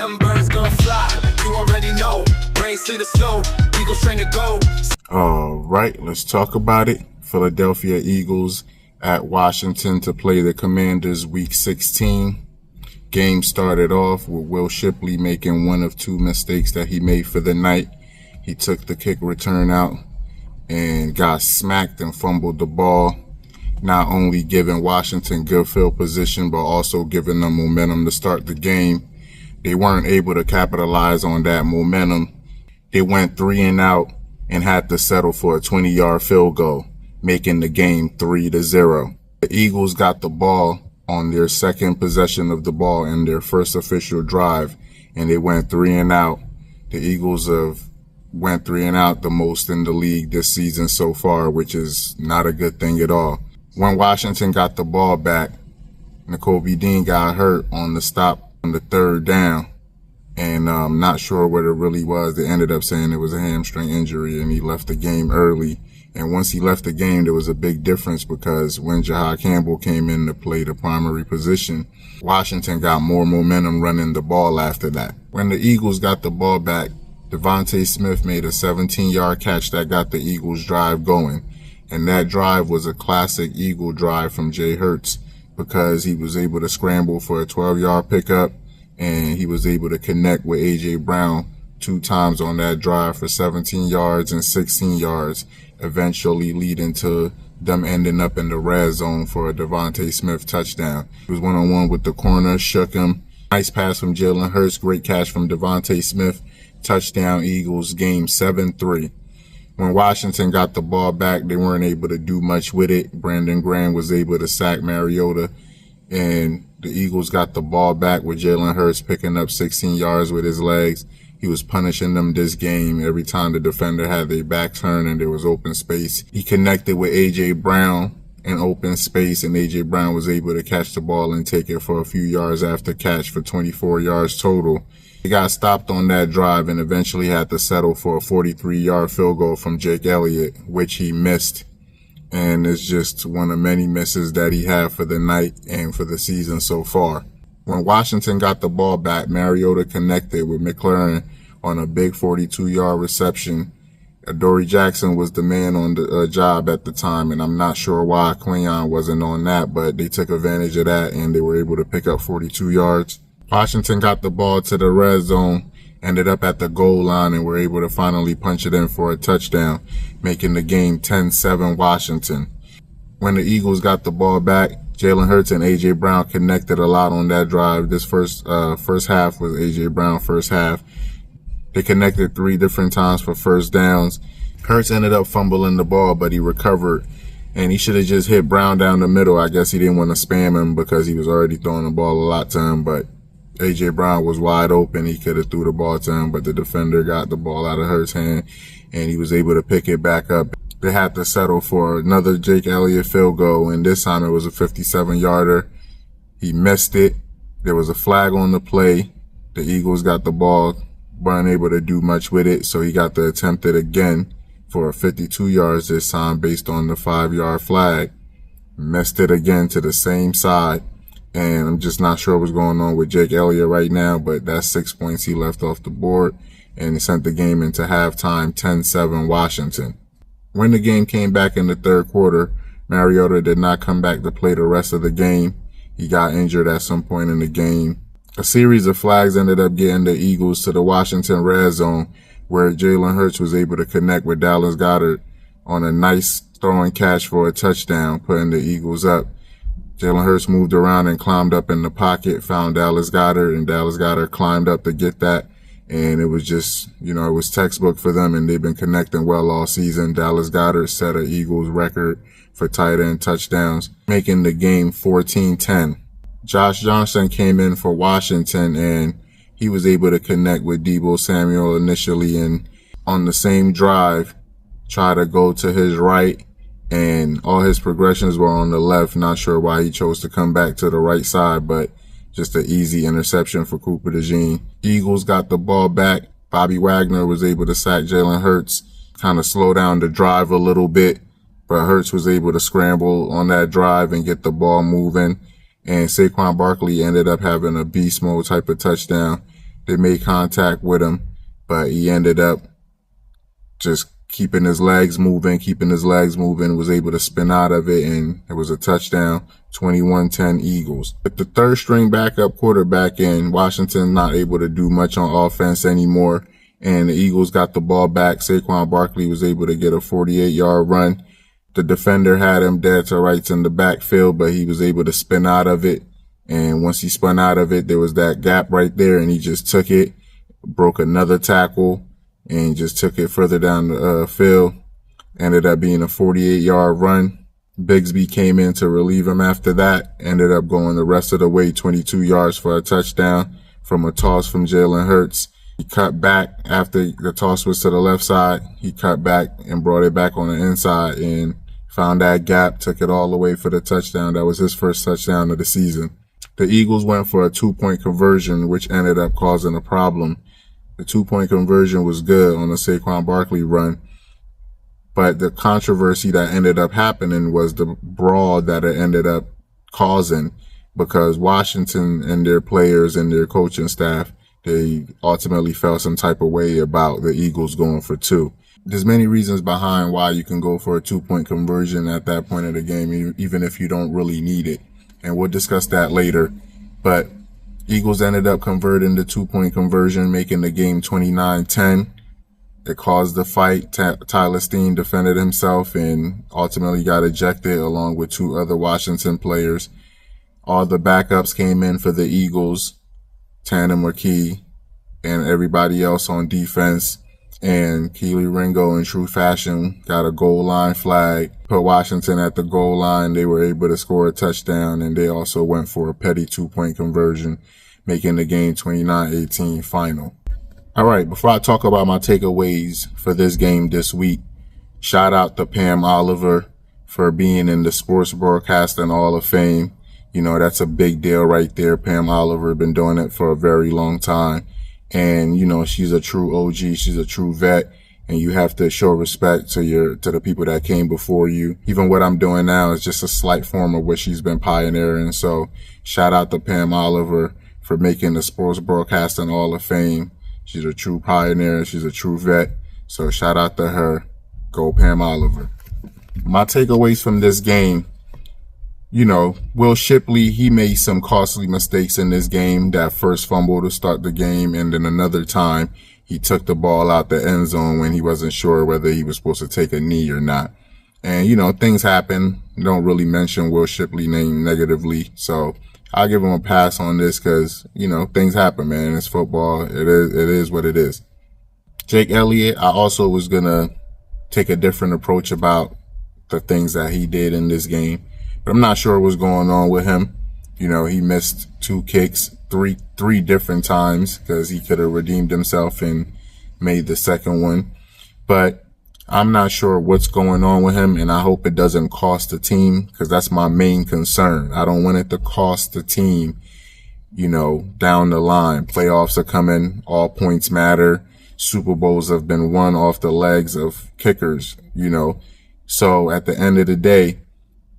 them birds gonna fly. You already know. Rain, sleet, or snow. Eagles train to go. All right, let's talk about it. Philadelphia Eagles at Washington to play the Commanders Week 16. Game started off with Will Shipley making one of two mistakes that he made for the night. He took the kick return out and got smacked and fumbled the ball, not only giving Washington good field position, but also giving them momentum to start the game. They weren't able to capitalize on that momentum. They went 3 and out and had to settle for a 20-yard field goal, making the game 3-0. The Eagles got the ball on their second possession of the ball in their first official drive, and they went 3 and out. The Eagles went 3 and out the most in the league this season so far, which is not a good thing at all. When Washington got the ball back, Nakobe Dean got hurt on the stop on the third down, and I'm not sure what it really was. They ended up saying it was a hamstring injury, and he left the game early. And once he left the game, there was a big difference because when Jahad Campbell came in to play the primary position, Washington got more momentum running the ball after that. When the Eagles got the ball back, Devontae Smith made a 17-yard catch that got the Eagles drive going. And that drive was a classic Eagle drive from Jalen Hurts because he was able to scramble for a 12-yard pickup, and he was able to connect with A.J. Brown 2 times on that drive for 17 yards and 16 yards, eventually leading to them ending up in the red zone for a Devontae Smith touchdown. He was one-on-one with the corner, shook him. Nice pass from Jalen Hurts, great catch from Devontae Smith. Touchdown Eagles, game 7-3. When Washington got the ball back, they weren't able to do much with it. Brandon Graham was able to sack Mariota, and the Eagles got the ball back with Jalen Hurts picking up 16 yards with his legs. He was punishing them this game every time the defender had their back turned and there was open space. He connected with A.J. Brown in open space, and A.J. Brown was able to catch the ball and take it for a few yards after catch for 24 yards total. He got stopped on that drive and eventually had to settle for a 43-yard field goal from Jake Elliott, which he missed. And it's just one of many misses that he had for the night and for the season so far. When Washington got the ball back, Mariota connected with McLaurin on a big 42-yard reception. Adoree Jackson was the man on the job at the time, and I'm not sure why Quinyon wasn't on that, but they took advantage of that and they were able to pick up 42 yards. Washington got the ball to the red zone, ended up at the goal line, and were able to finally punch it in for a touchdown, making the game 10-7 Washington. When the Eagles got the ball back, Jalen Hurts and A.J. Brown connected a lot on that drive. This first half was A.J. Brown first half. They connected 3 different times for first downs. Hurts ended up fumbling the ball, but he recovered, and he should have just hit Brown down the middle. I guess he didn't want to spam him because he was already throwing the ball a lot to him, but A.J. Brown was wide open. He could have threw the ball to him, but the defender got the ball out of Hurts' hand, and he was able to pick it back up. They had to settle for another Jake Elliott field goal, and this time it was a 57-yarder. He missed it. There was a flag on the play. The Eagles got the ball, weren't able to do much with it, so he got to attempt it again for 52 yards this time based on the 5-yard flag. Missed it again to the same side, and I'm just not sure what's going on with Jake Elliott right now, but that's 6 points he left off the board, and it sent the game into halftime 10-7 Washington. When the game came back in the third quarter, Mariota did not come back to play the rest of the game. He got injured at some point in the game. A series of flags ended up getting the Eagles to the Washington red zone, where Jalen Hurts was able to connect with Dallas Goedert on a nice throwing catch for a touchdown, putting the Eagles up. Jalen Hurts moved around and climbed up in the pocket, found Dallas Goedert, and Dallas Goedert climbed up to get that. And it was just, it was textbook for them, and they've been connecting well all season. Dallas Goedert set an Eagles record for tight end touchdowns, making the game 14-10. Josh Johnson came in for Washington, and he was able to connect with Deebo Samuel initially, and on the same drive, try to go to his right, and all his progressions were on the left. Not sure why he chose to come back to the right side, but just an easy interception for Cooper DeJean. Eagles got the ball back. Bobby Wagner was able to sack Jalen Hurts, kind of slow down the drive a little bit, but Hurts was able to scramble on that drive and get the ball moving. And Saquon Barkley ended up having a beast mode type of touchdown. They made contact with him, but he ended up just keeping his legs moving, was able to spin out of it, and it was a touchdown, 21-10 Eagles. With the third string backup quarterback in, Washington not able to do much on offense anymore, and the Eagles got the ball back. Saquon Barkley was able to get a 48-yard run. The defender had him dead to rights in the backfield, but he was able to spin out of it. And once he spun out of it, there was that gap right there, and he just took it, broke another tackle, and just took it further down the field. Ended up being a 48-yard run. Bigsby came in to relieve him after that. Ended up going the rest of the way, 22 yards for a touchdown from a toss from Jalen Hurts. He cut back after the toss was to the left side. He cut back and brought it back on the inside and found that gap, took it all the way for the touchdown. That was his first touchdown of the season. The Eagles went for a 2-point conversion, which ended up causing a problem. The 2-point conversion was good on the Saquon Barkley run, but the controversy that ended up happening was the brawl that it ended up causing, because Washington and their players and their coaching staff, they ultimately felt some type of way about the Eagles going for 2. There's many reasons behind why you can go for a 2-point conversion at that point of the game, even if you don't really need it. And we'll discuss that later. But Eagles ended up converting the 2-point conversion, making the game 29-10. It caused the fight. Tyler Steen defended himself and ultimately got ejected along with 2 other Washington players. All the backups came in for the Eagles, Tanner McKee and everybody else on defense. And Keely Ringo, in true fashion, got a goal line flag, put Washington at the goal line. They were able to score a touchdown, and they also went for a petty 2-point conversion, making the game 29-18 final. All right, before I talk about my takeaways for this game this week, shout out to Pam Oliver for being in the Sports Broadcasting Hall of Fame. You know, that's a big deal right there. Pam Oliver been doing it for a very long time. And, you know, she's a true OG. She's a true vet. And you have to show respect to the people that came before you. Even what I'm doing now is just a slight form of what she's been pioneering. So shout out to Pam Oliver for making the Sports Broadcasting Hall of Fame. She's a true pioneer. She's a true vet. So shout out to her. Go Pam Oliver. My takeaways from this game. You know, Will Shipley, he made some costly mistakes in this game. That first fumble to start the game, and then another time he took the ball out the end zone when he wasn't sure whether he was supposed to take a knee or not. And, you know, things happen. Don't really mention Will Shipley's name negatively. So I'll give him a pass on this because, you know, things happen, man. It's football. It is what it is. Jake Elliott, I also was going to take a different approach about the things that he did in this game. But I'm not sure what's going on with him. You know, he missed 2 kicks, three different times because he could have redeemed himself and made the second one. But I'm not sure what's going on with him, and I hope it doesn't cost the team because that's my main concern. I don't want it to cost the team, you know, down the line. Playoffs are coming. All points matter. Super Bowls have been won off the legs of kickers, you know. So at the end of the day,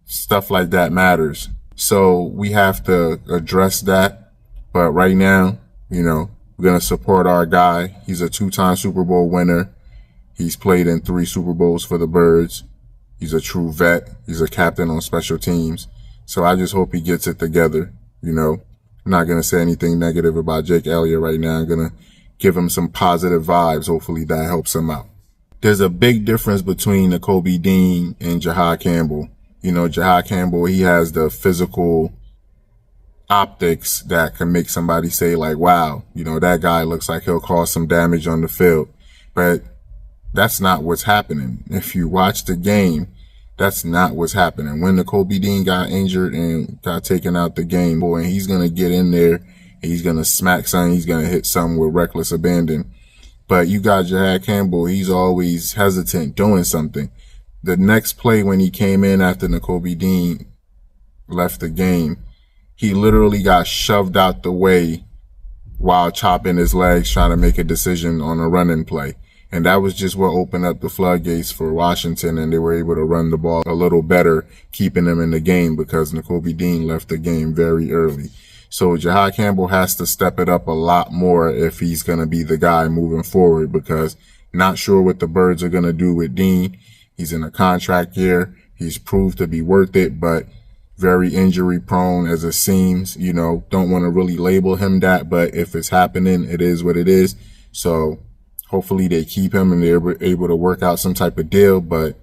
stuff like that matters. So we have to address that. But right now, you know, we're going to support our guy. He's a 2-time Super Bowl winner. He's played in 3 Super Bowls for the Birds. He's a true vet. He's a captain on special teams. So I just hope he gets it together. You know, I'm not going to say anything negative about Jake Elliott right now. I'm going to give him some positive vibes. Hopefully that helps him out. There's a big difference between Nakobe Dean and Jahad Campbell. You know, Jahad Campbell, he has the physical optics that can make somebody say like, wow, you know, that guy looks like he'll cause some damage on the field. But that's not what's happening. If you watch the game, that's not what's happening. When Nakobe Dean got injured and got taken out the game, boy, and he's going to get in there and he's going to smack something. He's going to hit something with reckless abandon. But you got Jahad Campbell. He's always hesitant doing something. The next play when he came in after Nakobe Dean left the game, he literally got shoved out the way while chopping his legs trying to make a decision on a running play. And that was just what opened up the floodgates for Washington, and they were able to run the ball a little better, keeping them in the game because Nakobe Dean left the game very early. So Jahad Campbell has to step it up a lot more if he's going to be the guy moving forward, because not sure what the Birds are going to do with Dean. He's in a contract year. He's proved to be worth it, but very injury prone as it seems. Don't want to really label him that, but if it's happening, it is what it is. So hopefully they keep him and they're able to work out some type of deal, but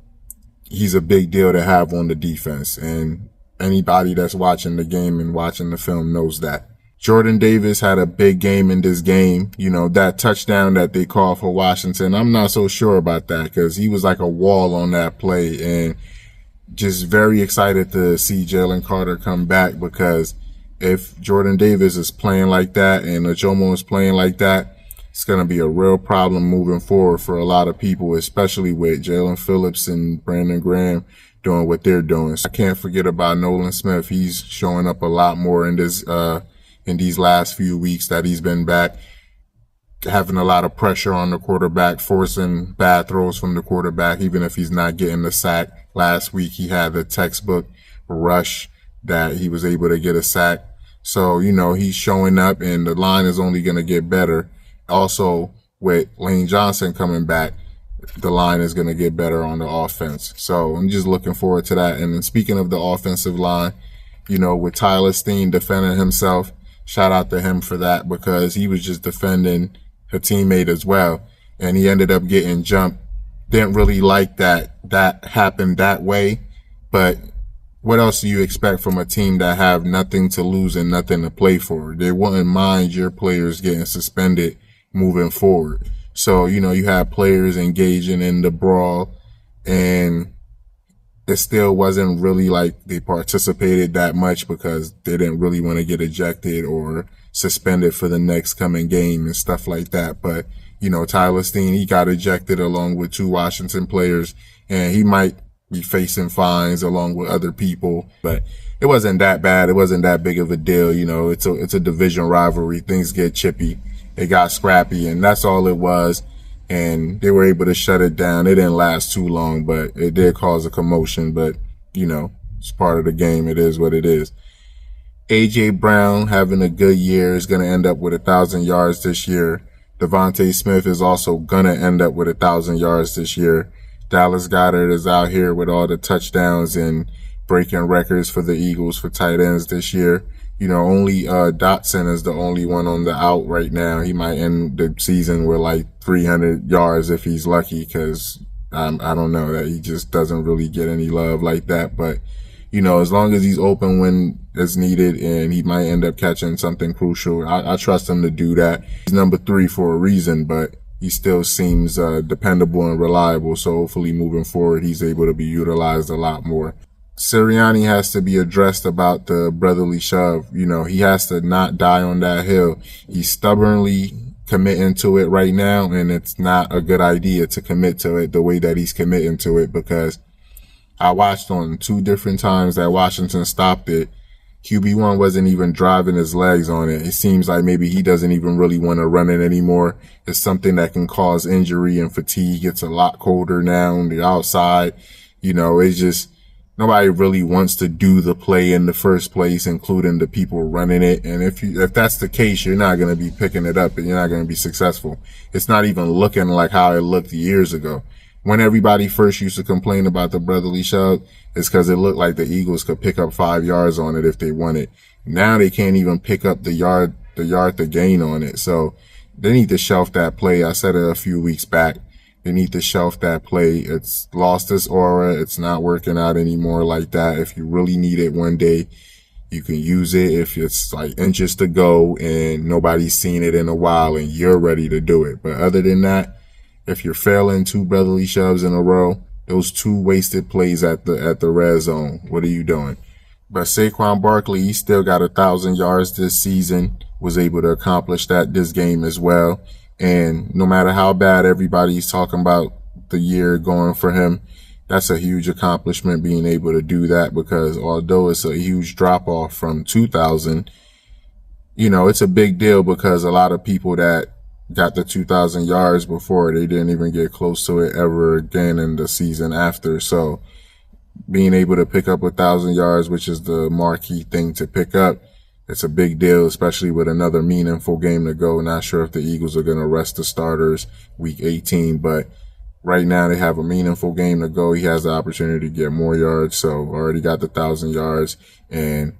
he's a big deal to have on the defense. And anybody that's watching the game and watching the film knows that. Jordan Davis had a big game in this game. That touchdown that they called for Washington, I'm not so sure about that, because he was like a wall on that play. And just very excited to see Jalen Carter come back, because if Jordan Davis is playing like that and Ajomo is playing like that, it's going to be a real problem moving forward for a lot of people, especially with Jalen Phillips and Brandon Graham doing what they're doing. So I can't forget about Nolan Smith. He's showing up a lot more in these last few weeks that he's been back, having a lot of pressure on the quarterback, forcing bad throws from the quarterback, even if he's not getting the sack. Last week, he had the textbook rush that he was able to get a sack. So, he's showing up, and the line is only going to get better. Also, with Lane Johnson coming back, the line is going to get better on the offense. So I'm just looking forward to that. And then speaking of the offensive line, with Tyler Steen defending himself, shout out to him for that, because he was just defending a teammate as well. And he ended up getting jumped. Didn't really like that happened that way. But what else do you expect from a team that have nothing to lose and nothing to play for? They wouldn't mind your players getting suspended moving forward. So, you have players engaging in the brawl, and it still wasn't really like they participated that much, because they didn't really want to get ejected or suspended for the next coming game and stuff like that. But, Tyler Steen, he got ejected along with 2 Washington players, and he might be facing fines along with other people, but it wasn't that bad. It wasn't that big of a deal. It's a division rivalry. Things get chippy. It got scrappy, and that's all it was. And they were able to shut it down. It didn't last too long, but it did cause a commotion. But, it's part of the game. It is what it is. A.J. Brown having a good year is going to end up with 1,000 yards this year. Devontae Smith is also going to end up with 1,000 yards this year. Dallas Goedert is out here with all the touchdowns and breaking records for the Eagles for tight ends this year. Only Dotson is the only one on the out right now. He might end the season with like 300 yards if he's lucky, because I don't know, that he just doesn't really get any love like that. But, as long as he's open when it's needed, and he might end up catching something crucial, I trust him to do that. He's number 3 for a reason, but he still seems dependable and reliable. So hopefully moving forward, he's able to be utilized a lot more. Sirianni has to be addressed about the brotherly shove. He has to not die on that hill. He's stubbornly committing to it right now, and it's not a good idea to commit to it the way that he's committing to it, because I watched on 2 different times that Washington stopped it. QB1 wasn't even driving his legs on it. It seems like maybe he doesn't even really want to run it anymore. It's something that can cause injury and fatigue. It's a lot colder now on the outside. It's just, nobody really wants to do the play in the first place, including the people running it. And if that's the case, you're not going to be picking it up, and you're not going to be successful. It's not even looking like how it looked years ago. When everybody first used to complain about the brotherly shove, it's because it looked like the Eagles could pick up 5 yards on it if they wanted. Now they can't even pick up the yard to gain on it. So they need to shelf that play. I said it a few weeks back. They need to shelf that play. It's lost its aura. It's not working out anymore like that. If you really need it one day, you can use it. If it's like inches to go and nobody's seen it in a while and you're ready to do it. But other than that, if you're failing 2 brotherly shoves in a row, those 2 wasted plays at the red zone, what are you doing? But Saquon Barkley, he still got 1,000 yards this season, was able to accomplish that this game as well. And no matter how bad everybody's talking about the year going for him, that's a huge accomplishment, being able to do that, because although it's a huge drop off from 2,000, it's a big deal, because a lot of people that got the 2,000 yards before, they didn't even get close to it ever again in the season after. So being able to pick up 1,000 yards, which is the marquee thing to pick up, It's a big deal, especially with another meaningful game to go. Not sure if the Eagles are going to rest the starters week 18, but right now they have a meaningful game to go. He has the opportunity to get more yards. So already got the 1,000 yards, and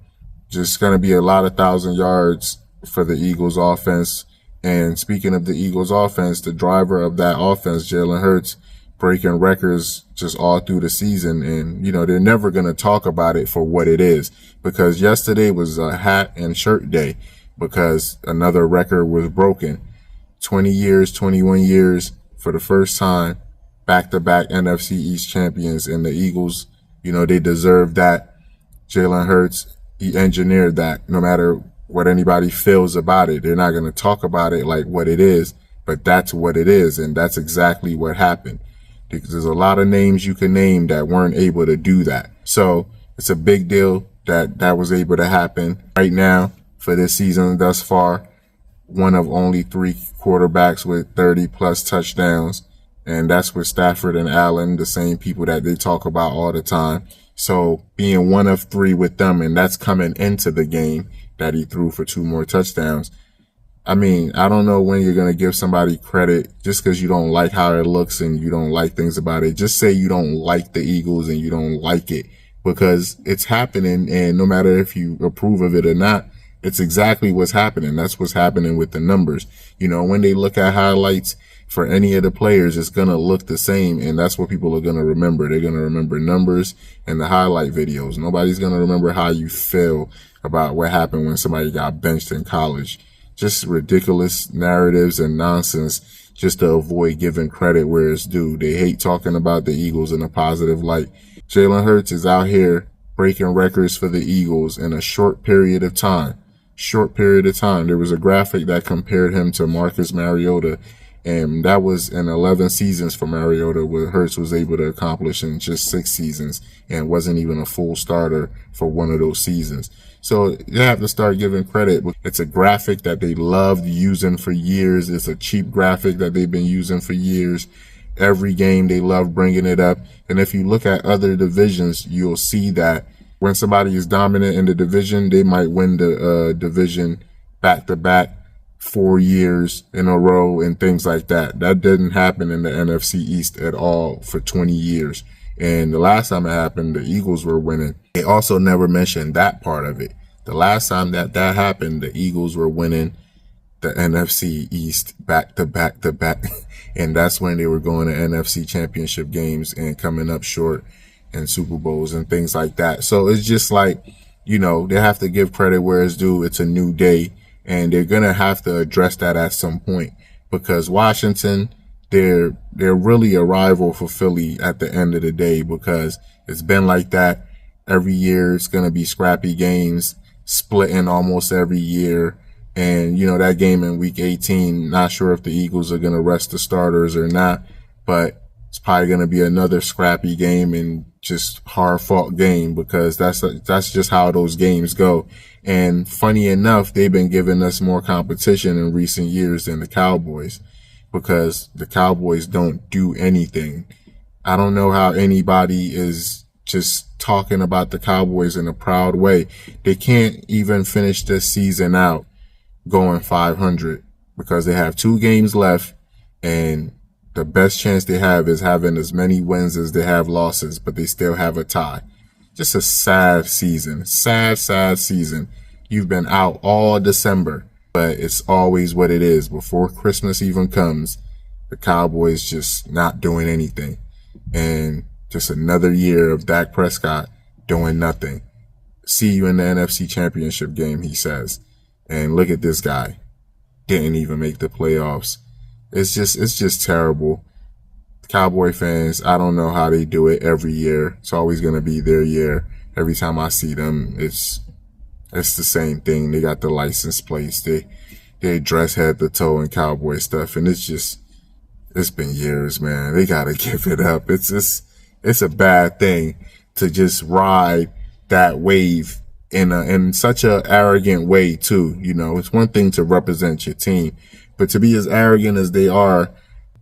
just going to be a lot of 1,000 yards for the Eagles offense. And speaking of the Eagles offense, the driver of that offense, Jalen Hurts, breaking records just all through the season. And, they're never going to talk about it for what it is, because yesterday was a hat and shirt day because another record was broken. 20 years, 21 years for the first time, back-to-back NFC East champions. And the Eagles, they deserve that. Jalen Hurts, he engineered that. No matter what anybody feels about it, they're not going to talk about it like what it is, but that's what it is. And that's exactly what happened. Because there's a lot of names you can name that weren't able to do that. So it's a big deal that was able to happen. Right now, for this season thus far, one of only 3 quarterbacks with 30-plus touchdowns, and that's with Stafford and Allen, the same people that they talk about all the time. So being one of 3 with them, and that's coming into the game that he threw for 2 more touchdowns. I mean, I don't know when you're going to give somebody credit just because you don't like how it looks and you don't like things about it. Just say you don't like the Eagles and you don't like it, because it's happening. And no matter if you approve of it or not, it's exactly what's happening. That's what's happening with the numbers. When they look at highlights for any of the players, it's going to look the same. And that's what people are going to remember. They're going to remember numbers and the highlight videos. Nobody's going to remember how you feel about what happened when somebody got benched in college. Just ridiculous narratives and nonsense just to avoid giving credit where it's due. They hate talking about the Eagles in a positive light. Jalen Hurts is out here breaking records for the Eagles in a short period of time. There was a graphic that compared him to Marcus Mariota, and that was in 11 seasons for Mariota, what Hurts was able to accomplish in just 6 seasons and wasn't even a full starter for one of those seasons. So you have to start giving credit. It's a graphic that they loved using for years. It's a cheap graphic that they've been using for years. Every game they love bringing it up. And if you look at other divisions, you'll see that when somebody is dominant in the division, they might win the division back-to-back 4 years in a row and things like that. That didn't happen in the NFC East at all for 20 years. And the last time it happened, the Eagles were winning. They also never mentioned that part of it. The last time that happened, the Eagles were winning the NFC East back-to-back. And that's when they were going to NFC championship games and coming up short in Super Bowls and things like that. So it's just like, they have to give credit where it's due. It's a new day, and they're going to have to address that at some point, because Washington, they're really a rival for Philly at the end of the day, because it's been like that every year. It's going to be scrappy games, splitting almost every year. And, that game in week 18, not sure if the Eagles are going to rest the starters or not, but it's probably going to be another scrappy game and just hard fought game, because that's just how those games go. And funny enough, they've been giving us more competition in recent years than the Cowboys, because the Cowboys don't do anything. I don't know how anybody is just talking about the Cowboys in a proud way. They can't even finish this season out going 500, because they have 2 games left, and the best chance they have is having as many wins as they have losses, but they still have a tie. Just a sad season. Sad season. You've been out all December, but it's always what it is. Before Christmas even comes, the Cowboys just not doing anything. And just another year of Dak Prescott doing nothing. See you in the NFC Championship game, he says. And look at this guy. Didn't even make the playoffs. It's just terrible. Cowboy fans, I don't know how they do it every year. It's always going to be their year. Every time I see them, it's the same thing. They got the license plates. They dress head to toe in Cowboy stuff. And it's been years, man. They got to give it up. It's a bad thing to just ride that wave in such a arrogant way too. It's one thing to represent your team, but to be as arrogant as they are,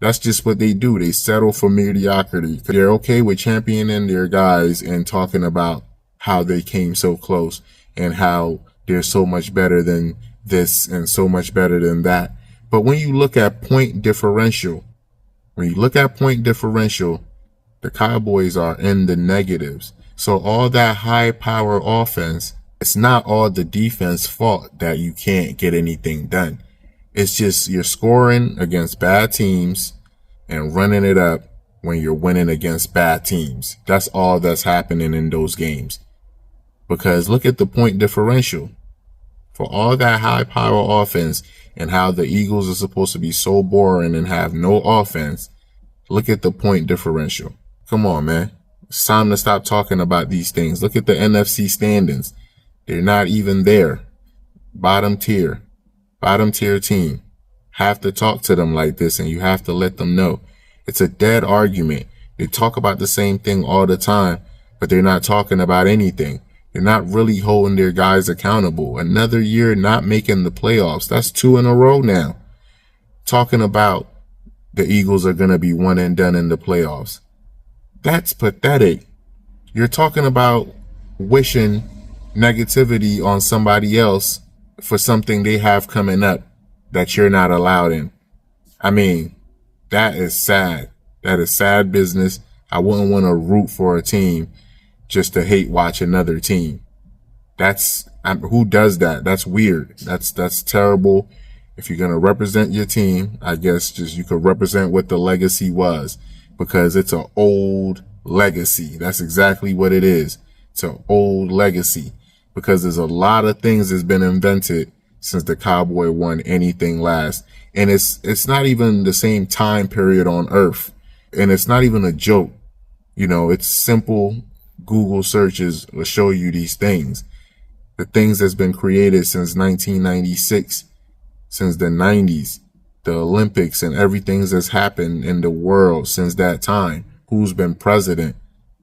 that's just what they do. They settle for mediocrity. They're okay with championing their guys and talking about how they came so close and how they're so much better than this and so much better than that. But when you look at point differential, the Cowboys are in the negatives. So all that high power offense, it's not all the defense fault that you can't get anything done. It's just you're scoring against bad teams and running it up when you're winning against bad teams. That's all that's happening in those games. Because look at the point differential. For all that high power offense and how the Eagles are supposed to be so boring and have no offense, look at the point differential. Come on, man. It's time to stop talking about these things. Look at the NFC standings. They're not even there. Bottom tier team. Have to talk to them like this, and you have to let them know. It's a dead argument. They talk about the same thing all the time, but they're not talking about anything. They're not really holding their guys accountable. Another year not making the playoffs. That's 2 in a row now. Talking about the Eagles are going to be one and done in the playoffs. That's pathetic. You're talking about wishing negativity on somebody else for something they have coming up that you're not allowed in. I mean, that is sad. That is sad business. I wouldn't want to root for a team just to hate watch another team. Who does that? That's weird. That's terrible. If you're going to represent your team, I guess just you could represent what the legacy was, because it's an old legacy. That's exactly what it is. It's an old legacy, because there's a lot of things that's been invented since the Cowboy won anything last. And it's not even the same time period on earth. And it's not even a joke. It's simple Google searches will show you these things. The things that's been created since 1996, since the 90s, the Olympics and everything that's happened in the world since that time. Who's been president,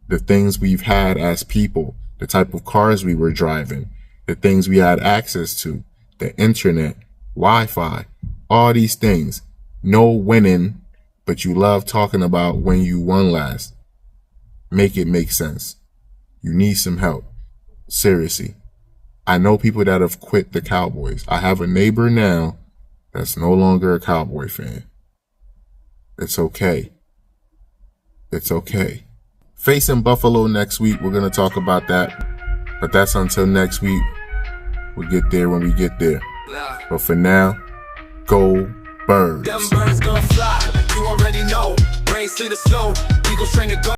the things we've had as people, the type of cars we were driving, the things we had access to, the internet, Wi-Fi, all these things. No winning, but you love talking about when you won last. Make it make sense. You need some help. Seriously. I know people that have quit the Cowboys. I have a neighbor now that's no longer a Cowboy fan. It's okay. It's okay. Facing Buffalo next week. We're going to talk about that. But that's until next week. We'll get there when we get there. But for now, go Birds. Them birds gonna fly. You already know. Brains to the snow. Eagles train to go.